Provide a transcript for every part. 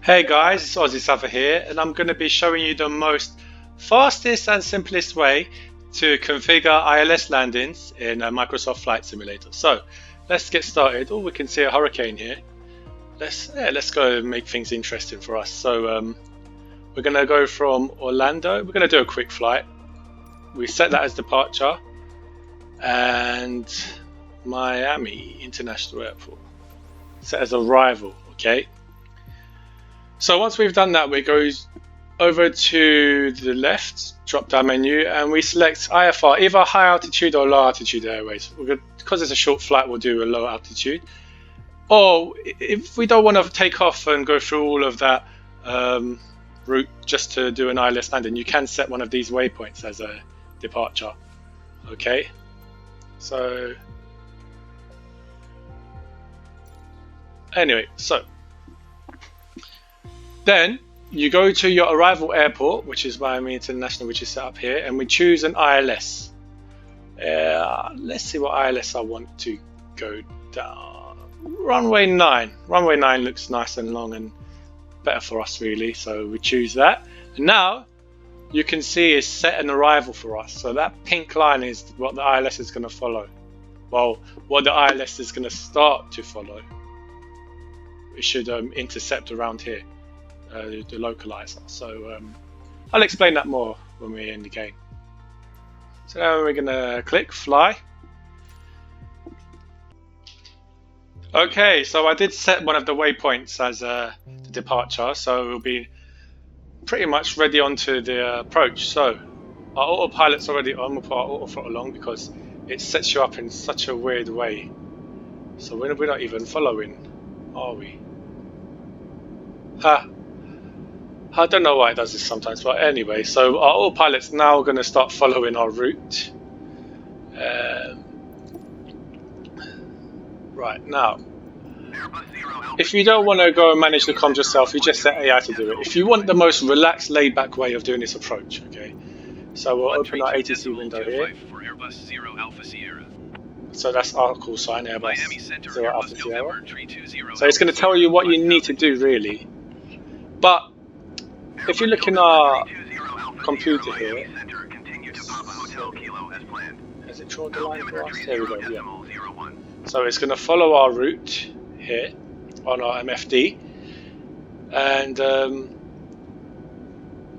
Hey guys, it's Aussie Suffer here, and I'm going to be showing you the most fastest and simplest way to configure ILS landings in a Microsoft Flight Simulator. So let's get started. Oh, we can see a hurricane here. Let's go and make things interesting for us. So we're going to go from Orlando. We're going to do a quick flight. We set that as departure, and Miami International Airport set as arrival. Okay. So once we've done that, we go over to the left drop down menu and we select IFR, either high altitude or low altitude airways. Because it's a short flight, we'll do a low altitude. Or if we don't want to take off and go through all of that route just to do an ILS landing, you can set one of these waypoints as a departure. Okay, so anyway, so then you go to your arrival airport, which is Miami International, which is set up here, and we choose an ILS. Let's see what ILS I want to go down. Runway 9. Runway 9 looks nice and long and better for us really, so we choose that. And now you can see it's set an arrival for us. So that pink line is what the ILS is going to follow. Well, what the ILS is going to start to follow. It should intercept around here. The localizer. So I'll explain that more when we're in the game. So now we're gonna click fly. Okay, so I did set one of the waypoints as the departure, so we'll be pretty much ready onto the approach. So our autopilot's already on. We'll put our auto throttle on because it sets you up in such a weird way. So we're not even following, are we? I don't know why it does this sometimes, but anyway, so our autopilot's now going to start following our route. Right, now, if you don't want to go and manage the comms yourself, you just set AI to do it. If you want the most relaxed, laid-back way of doing this approach, okay? So we'll open our ATC window here. So that's our call sign, Airbus 0 Alpha Sierra. So it's going to tell you what you need to do, really. But if you look in our computer here, has it drawn the line for us? There we go, yeah. So it's going to follow our route here on our MFD. And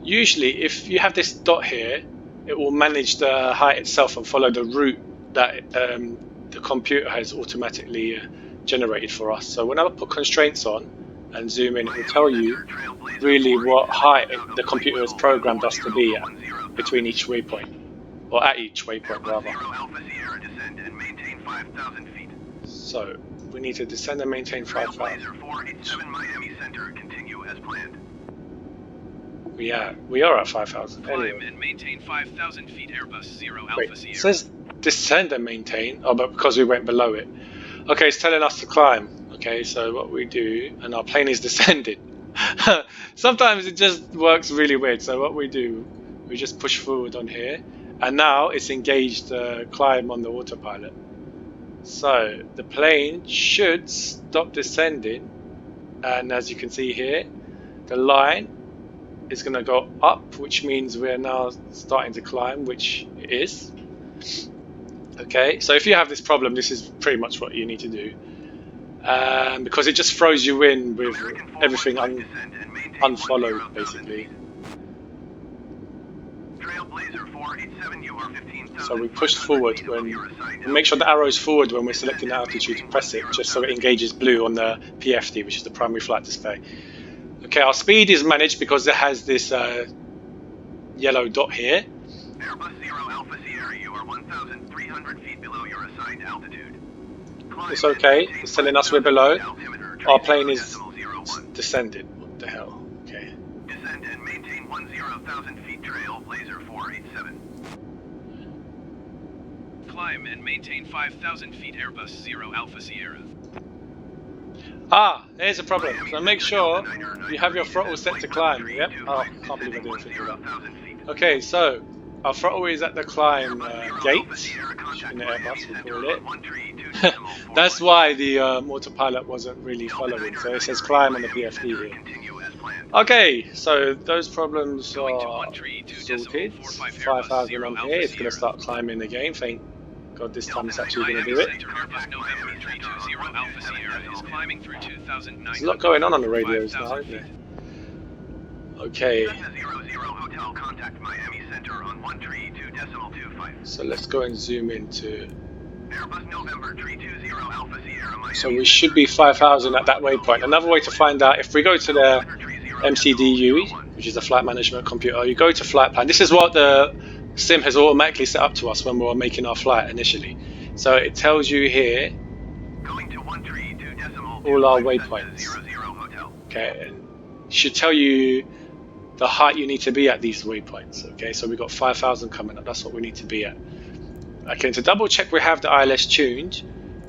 usually if you have this dot here, it will manage the height itself and follow the route that the computer has automatically generated for us. So when I put constraints on and zoom in, it will tell you really what height the computer has programmed us to be at between each waypoint, or at each waypoint rather. So we need to descend and maintain 5,000. We are at 5,000. Anyway. And maintain 5,000 feet Airbus 0 Wait, Alpha Sierra. it says descend and maintain. Oh, but because we went below it. Okay, it's telling us to climb. Okay, so what we do, and our plane is descending. Sometimes it just works really weird. So what we do, we just push forward on here, and now it's engaged climb on the autopilot. So the plane should stop descending, and as you can see here, the line is going to go up, which means we're now starting to climb, which it is. Okay, so if you have this problem, this is pretty much what you need to do. Because it just throws you in with everything unfollowed, basically. So we push forward we make sure the arrow is forward when we're selecting the altitude, press it just so it engages blue on the PFD, which is the primary flight display. Okay, our speed is managed because it has this yellow dot here. Airbus 0 Alpha Sierra, you are 1,300 feet below your assigned altitude. It's okay, it's telling us we're below. Our plane is descending. What the hell? Okay. Descend and maintain 10,000 feet trail, Blazer 487. Climb and maintain 5,000 feet Airbus 0 Alpha Sierra. Ah, here's a problem. So make sure you have your throttle set to climb. Yep. Oh, can't believe I didn't think of that. Okay, so Our throttle is at the climb gate in the Airbus, we call it. That's why the autopilot wasn't really following, so it says climb on the PFD here. Okay, so those problems are sorted. 5,000 on here, it's going to start climbing again. Thank God this time it's actually going to do it. There's a lot going on the radios now, isn't there? Okay. So let's go and zoom into. So we should be 5,000 at that waypoint. Another way to find out, if we go to the MCDU, which is the flight management computer, you go to flight plan. This is what the sim has automatically set up to us when we were making our flight initially. So it tells you here all our waypoints. Okay, and it should tell you the height you need to be at these waypoints. Okay, so we've got 5,000 coming up. That's what we need to be at. Okay, to double check we have the ILS tuned,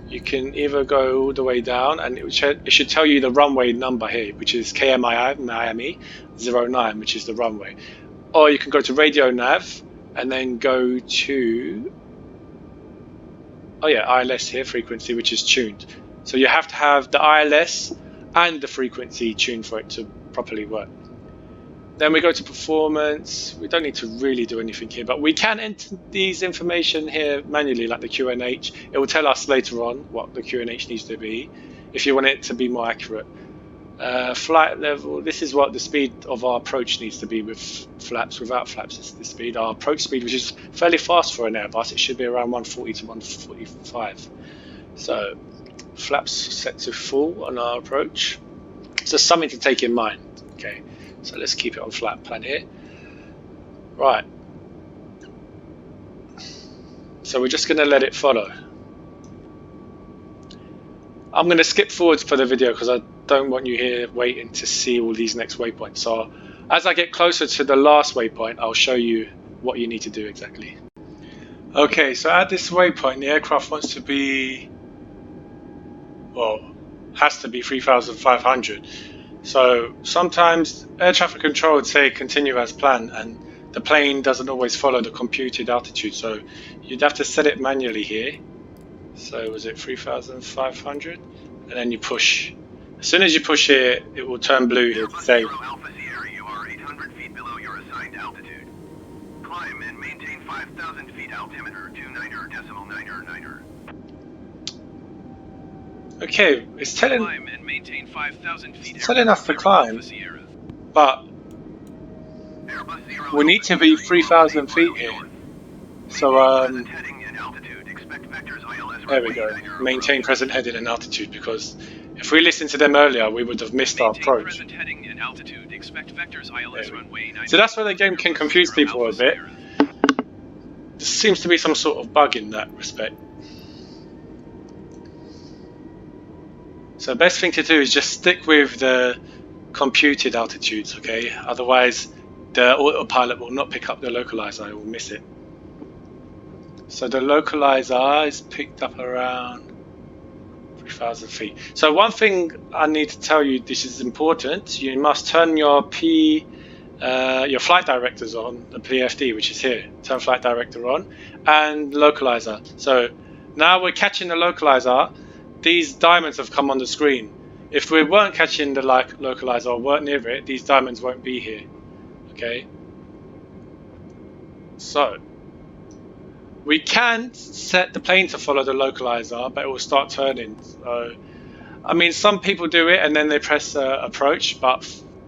you can either go all the way down and it should tell you the runway number here, which is KMI Miami 09, which is the runway. Or you can go to radio nav and then go to, oh yeah, ILS here, frequency, which is tuned. So you have to have the ILS and the frequency tuned for it to properly work. Then we go to performance. We don't need to really do anything here, but we can enter these information here manually, like the QNH. It will tell us later on what the QNH needs to be, if you want it to be more accurate. Flight level, this is what the speed of our approach needs to be with flaps. Without flaps, it's the speed. Our approach speed, which is fairly fast for an Airbus, it should be around 140 to 145. So flaps set to full on our approach. So something to take in mind. Okay. So let's keep it on flat plan here. Right. So we're just going to let it follow. I'm going to skip forwards for the video because I don't want you here waiting to see all these next waypoints. So as I get closer to the last waypoint, I'll show you what you need to do exactly. Okay, so at this waypoint, the aircraft wants to be, well, has to be 3,500. So sometimes air traffic control would say continue as planned, and the plane doesn't always follow the computed altitude, so you'd have to set it manually here. So was it 3,500? And then you push. As soon as you push here, it will turn blue here to say Alpha Sierra, you are 800 feet below your assigned altitude. Climb and maintain 5,000 feet altimeter 29er. okay, it's telling us to climb, but we need to be 3,000 feet here. So there we go, maintain present heading and altitude, because if we listened to them earlier we would have missed our approach. So that's where the game can confuse people a bit. There seems to be some sort of bug in that respect. So the best thing to do is just stick with the computed altitudes, okay? Otherwise the autopilot will not pick up the localizer, it will miss it. So the localizer is picked up around 3,000 feet. So one thing I need to tell you, this is important, you must turn your flight directors on, the PFD, which is here. Turn flight director on and localizer. So now we're catching the localizer. These diamonds have come on the screen. If we weren't catching the localizer or weren't near it, these diamonds won't be here. Okay. So we can set the plane to follow the localizer, but it will start turning. So I mean, some people do it and then they press approach, but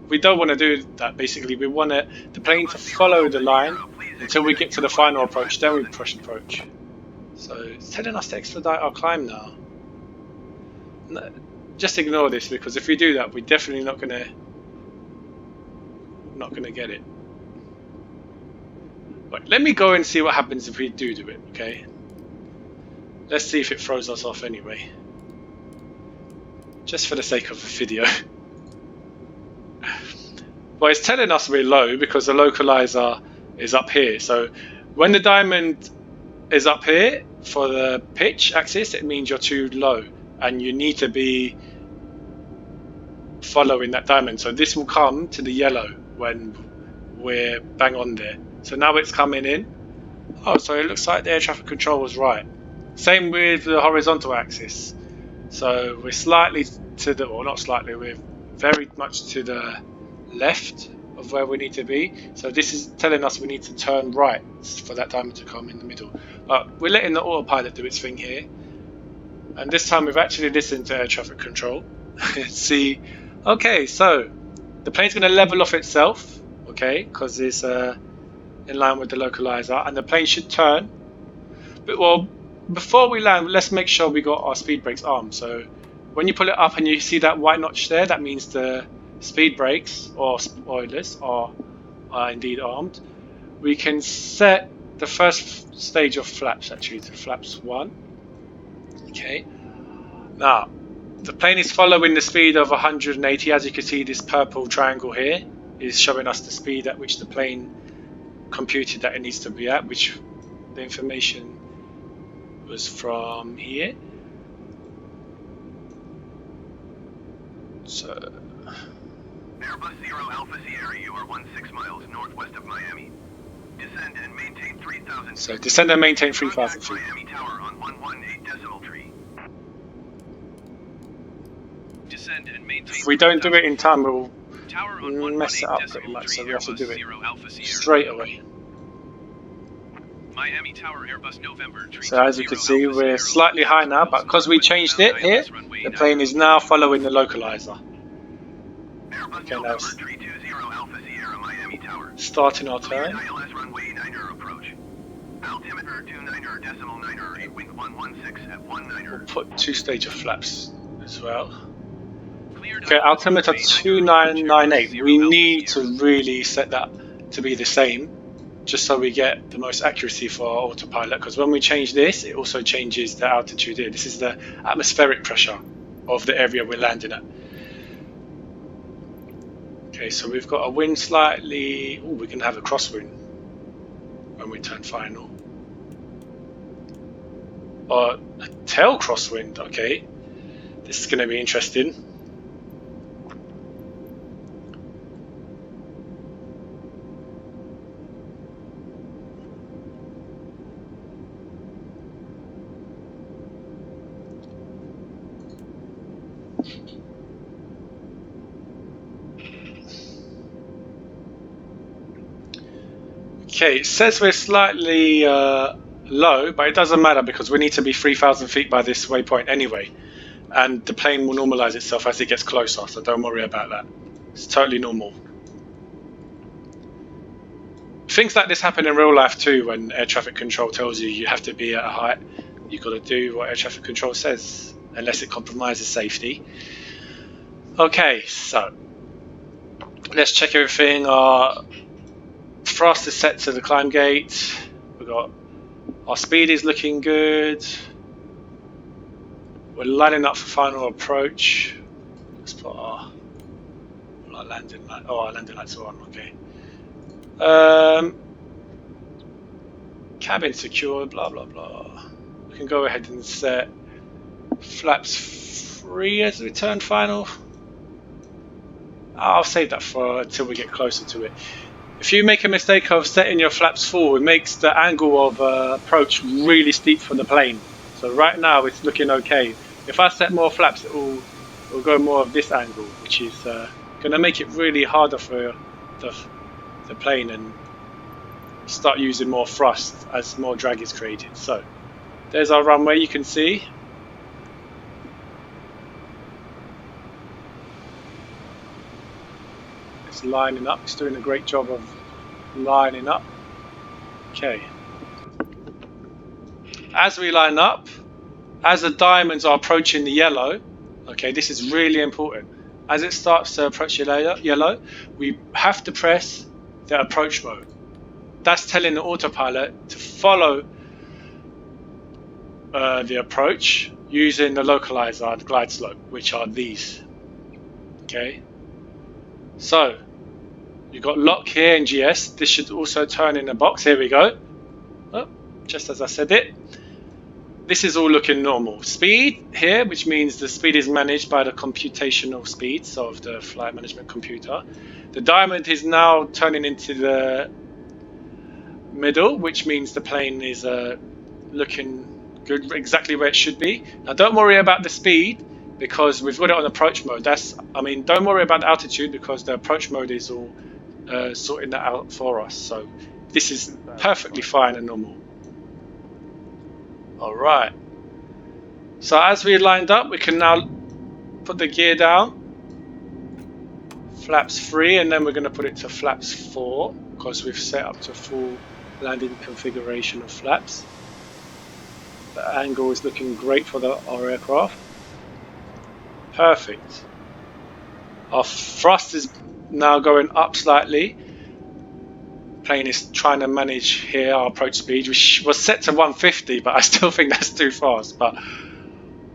we don't want to do that. Basically, we want the plane to follow the line until we get to the final approach. Then we push approach. So it's telling us to expedite our climb now. No, just ignore this, because if we do that, we're definitely not gonna get it. But let me go and see what happens if we do it. Okay. Let's see if it throws us off anyway. Just for the sake of the video. Well, it's telling us we're low because the localizer is up here. So when the diamond is up here for the pitch axis, it means you're too low and you need to be following that diamond. So this will come to the yellow when we're bang on there. So now it's coming in Oh, so it looks like the air traffic control was right. Same with the horizontal axis. So we're slightly to the, or not slightly, we're very much to the left of where we need to be. So this is telling us we need to turn right for that diamond to come in the middle. But we're letting the autopilot do its thing here. And this time we've actually listened to air traffic control. See, okay, so the plane's going to level off itself, okay, because it's in line with the localizer, and the plane should turn. But well, before we land, let's make sure we got our speed brakes armed. So when you pull it up and you see that white notch there, that means the speed brakes or spoilers are indeed armed. We can set the first stage of flaps actually to flaps 1. Okay. Now the plane is following the speed of 180. As you can see, this purple triangle here is showing us the speed at which the plane computed that it needs to be at, which the information was from here. So Airbus 0 Alpha Sierra, you are 16 miles northwest of Miami. Descend and maintain 3,000 feet. So descend and maintain 3,000 feet. Miami Tower on 118 decimal tree. Descend and maintain. If we don't do it in time, we'll Tower on mess it up pretty much, so we have to do it straight away. Miami Tower, Airbus November, so as you can see, we're slightly high now, but because we changed it here, the plane is now following the localizer. Okay, now starting our turn. ILS runway 9er approach. Altimeter 29er decimal 9er 8 wind 116 at 19er. We'll put 2 stage of flaps as well. Okay, altimeter 2998. We need to really set that to be the same, just so we get the most accuracy for our autopilot, because when we change this, it also changes the altitude here. This is the atmospheric pressure of the area we're landing at. Okay, so we've got a wind slightly, we can have a crosswind when we turn final. Or a tail crosswind, okay. This is going to be interesting. Okay, it says we're slightly low, but it doesn't matter because we need to be 3,000 feet by this waypoint anyway. And the plane will normalize itself as it gets closer, so don't worry about that. It's totally normal. Things like this happen in real life too, when air traffic control tells you you have to be at a height. You've got to do what air traffic control says, unless it compromises safety. Okay, so let's check everything. Our thrust is set to the climb gate. We've got our speed is looking good. We're lining up for final approach. Let's put our landing light. Oh, our landing lights are on. Okay. Cabin secure. Blah blah blah. We can go ahead and set flaps 3 as we turn final. I'll save that for until we get closer to it. If you make a mistake of setting your flaps full, it makes the angle of approach really steep for the plane. So right now it's looking okay. If I set more flaps, it will go more of this angle, which is going to make it really harder for the plane and start using more thrust as more drag is created. So there's our runway, you can see. It's lining up, it's doing a great job of lining up. Okay. As we line up, as the diamonds are approaching the yellow, okay, this is really important. As it starts to approach yellow, we have to press the approach mode. That's telling the autopilot to follow the approach using the localizer and glide slope, which are these. Okay. So you've got lock here in GS. This should also turn in the box. Here we go. Oh, just as I said it. This is all looking normal. Speed here, which means the speed is managed by the computational speeds of the flight management computer. The diamond is now turning into the middle, which means the plane is looking good, exactly where it should be. Now don't worry about the speed because we've got it on approach mode. Don't worry about the altitude because the approach mode is all sorting that out for us. So this is perfectly fine and normal. All right. So as we lined up, we can now put the gear down. Flaps 3, and then we're going to put it to flaps 4 because we've set up to full landing configuration of flaps. The angle is looking great for our aircraft. Perfect. Our thrust is now going up slightly. Plane is trying to manage here our approach speed, which was set to 150, but I still think that's too fast. But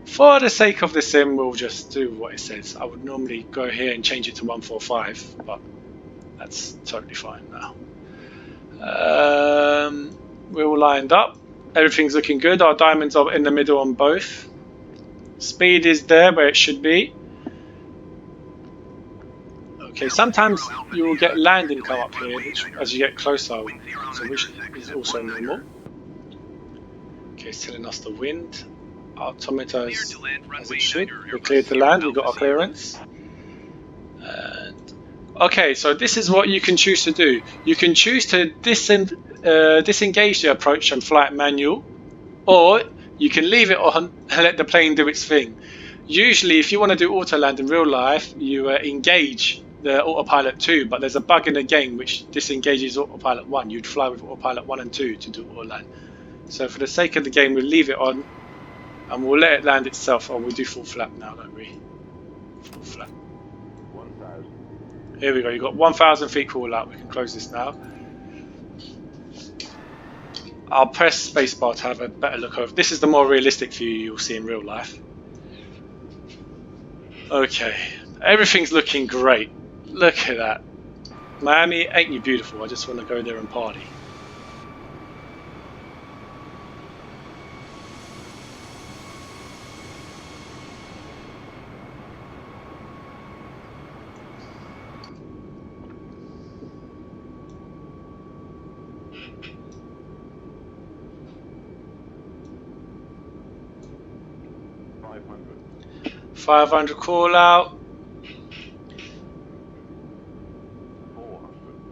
for the sake of the sim, we'll just do what it says. I would normally go here and change it to 145, but that's totally fine now. We're all lined up. Everything's looking good. Our diamonds are in the middle on both. Speed is there where it should be. Okay, sometimes you will get landing come up here, which as you get closer, so which is also normal. Okay, it's telling us the wind. Altimeter is as it should. We're cleared to land. We've got our clearance. And okay, so this is what you can choose to do. You can choose to disengage the approach and flight manual, or you can leave it on and let the plane do its thing. Usually, if you want to do autoland in real life, you engage the autopilot 2, but there's a bug in the game which disengages autopilot 1. You'd fly with autopilot 1 and 2 to do autoland. So for the sake of the game, we'll leave it on and we'll let it land itself. Oh, we do full flap now, don't we? Full flap. 1,000. Here we go. You've got 1,000 feet call out. We can close this now. I'll press spacebar to have a better look over. This is the more realistic view you'll see in real life. Okay, everything's looking great. Look at that. Miami, ain't you beautiful? I just want to go there and party. $500 call out.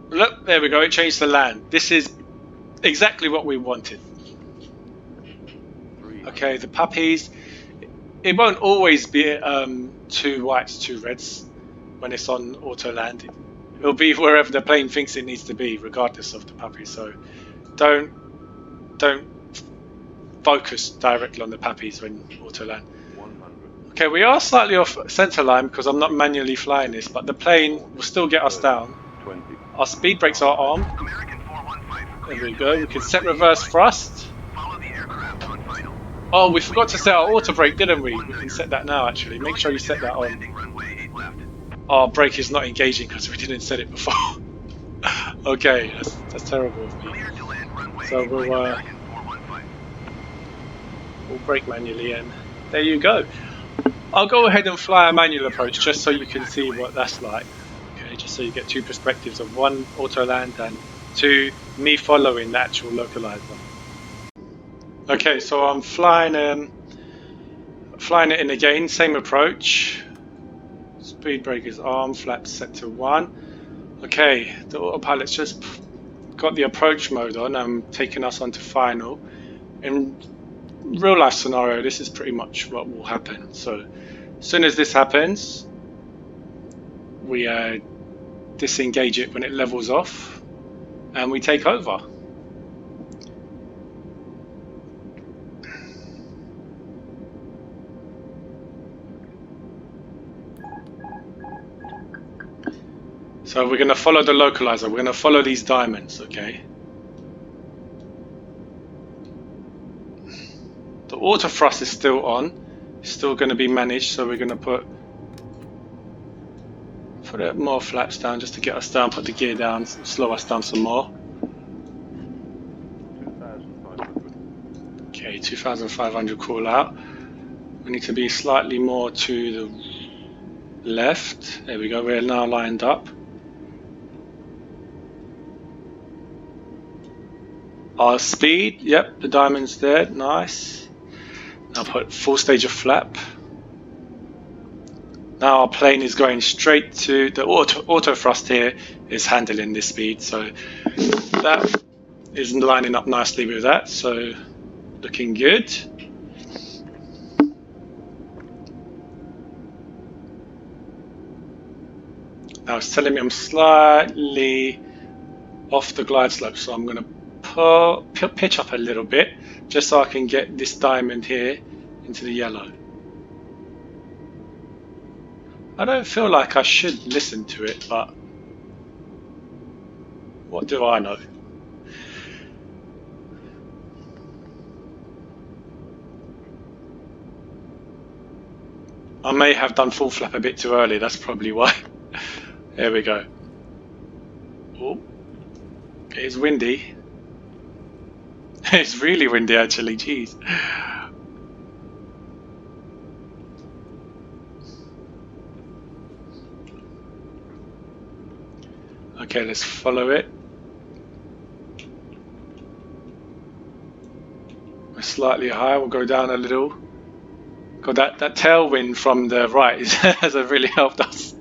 Look, there we go. It changed the land. This is exactly what we wanted. Okay, the puppies. It won't always be 2 whites, 2 reds when it's on auto land. It'll be wherever the plane thinks it needs to be, regardless of the puppies. So don't focus directly on the puppies when auto land. Okay, we are slightly off center line because I'm not manually flying this, but the plane will still get us down. Our speed brakes are armed. There we go. We can set reverse thrust. Oh, we forgot to set our auto brake, didn't we? We can set that now, actually. Make sure you set that on. Our brake is not engaging because we didn't set it before. Okay, that's terrible of me. So we'll brake manually, and there you go. I'll go ahead and fly a manual approach just so you can see what that's like. Okay, just so you get 2 perspectives of 1 auto land and 2 me following the actual localizer. Okay, so I'm flying it in again, same approach. Speed brake is armed, flaps set to 1. Okay, the autopilot's just got the approach mode on and taking us onto final. In real life scenario, this is pretty much what will happen. So as soon as this happens, we disengage it when it levels off and we take over. So we're going to follow the localizer, we're going to follow these diamonds, okay? The auto thrust is still on, it's still going to be managed, so we're going to put more flaps down just to get us down, put the gear down, slow us down some more. Okay, 2,500 call out. We need to be slightly more to the left. There we go, we're now lined up. Our speed, yep, the diamond's there, nice. Now put full stage of flap. Now our plane is going straight to the auto thrust here is handling this speed, so that is lining up nicely with that, so looking good. Now it's telling me I'm slightly off the glide slope, so I'm going to pitch up a little bit just so I can get this diamond here into the yellow. I don't feel like I should listen to it, but what do I know? I may have done full flap a bit too early, that's probably why. There we go. Oh, it's windy. It's really windy actually, jeez. Okay, let's follow it. We're slightly higher, we'll go down a little. God, that tailwind from the right has really helped us.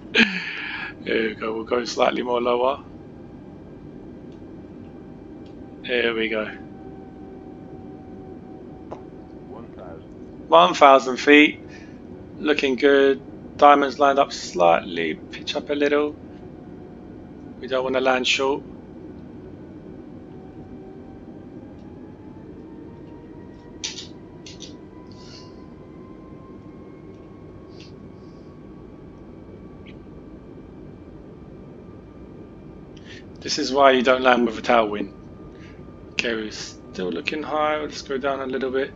There we go, we'll go slightly more lower. There we go. 1,000 feet. Looking good. Diamonds lined up slightly. Pitch up a little. We don't want to land short. This is why you don't land with a tailwind. Okay, we're still looking high. Let's go down a little bit.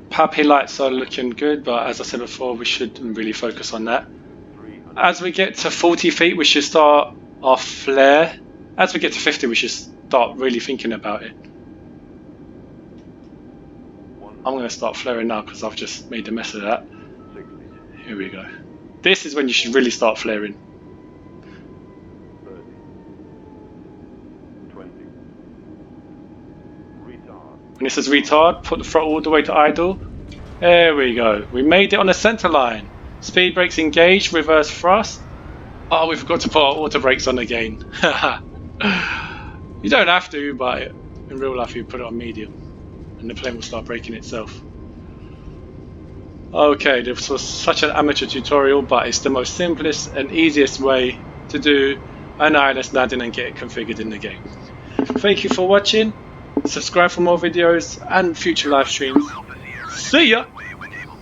Puppy lights are looking good, but as I said before, we shouldn't really focus on that. As we get to 40 feet, we should start our flare. As we get to 50, we should start really thinking about it. I'm going to start flaring now because I've just made a mess of that. Here we go. This is when you should really start flaring. 30, 20, retard. When it says retard, put the throttle all the way to idle. There we go. We made it on the center line. Speed brakes engaged, reverse thrust. Oh, we forgot to put our auto brakes on again. You don't have to, but in real life you put it on medium and the plane will start braking itself. Okay, this was such an amateur tutorial, but it's the most simplest and easiest way to do an ILS landing and get it configured in the game. Thank you for watching. Subscribe for more videos and future live streams. See ya!